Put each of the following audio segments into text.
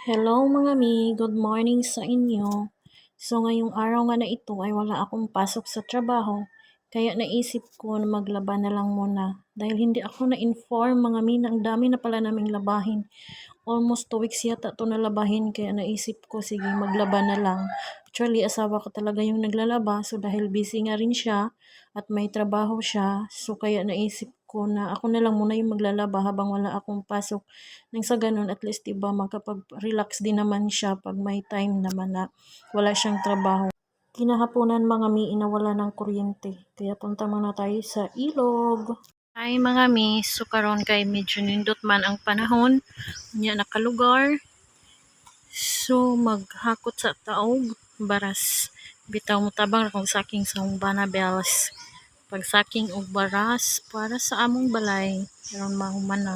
Hello mga mi, good morning sa inyo. So ngayong araw nga na ito ay wala akong pasok sa trabaho, kaya naisip ko na maglaba na lang muna. Dahil hindi ako na-inform mga mi na ang dami na pala naming labahin. Almost 2 weeks yata ito nalabahin, kaya naisip ko sige maglaba na lang. Actually asawa ko talaga yung naglalaba, so dahil busy nga rin siya at may trabaho siya, so kaya naisip ko na ako na lang muna yung maglalaba habang wala akong pasok. Nang sa ganun, at least diba makapag-relax din naman siya pag may time naman na wala siyang trabaho. Kinahaponan mga mi, inawala ng kuryente. Kaya punta muna tayo sa ilog. Ay mga mi, so karon kay medyo nindot man ang panahon. Nya nakalugar. So maghakot sa taog, baras. Bitaw mo tabang akong saking sa Bana Bells. Pag saking og baras para sa among balay. Karon mahuman na.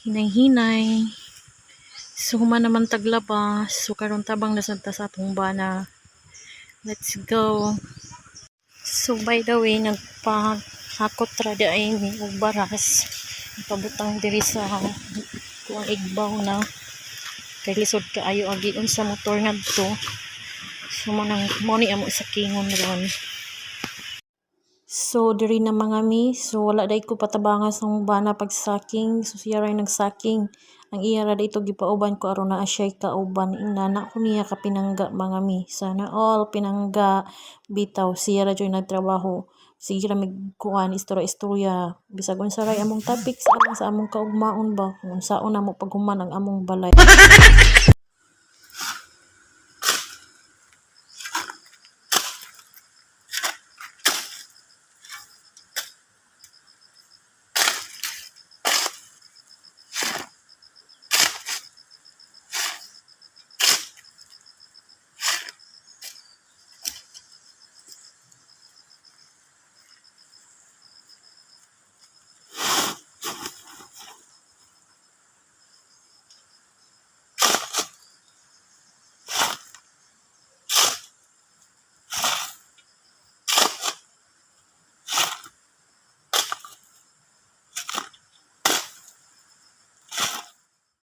Hinay-hinay. So human naman taglaba. So karon tabang nasanta sa atong bana. Let's go. So by the way, nagpahakot ra di ay ni og baras. Pabutang diri sa kuang igbaw na kay lisod kaayo agion sa motor ngadto. So mo ni amo sa kingon ron. So diri na mga mi, so wala day ko patabangan sa bana pagsaking, so siya ray nagsaking. Ang iya ra dito gipauban ko aron naa siya kauban inana ko niya ka pinangga mga mi. Sana all pinangga bitaw siya ra joy nagtrabaho. Sige ra migkuan istorya-istorya bisag unsa ray among topics alang sa among kaugmaon ba kung unsaon namo paghuman ang among balay.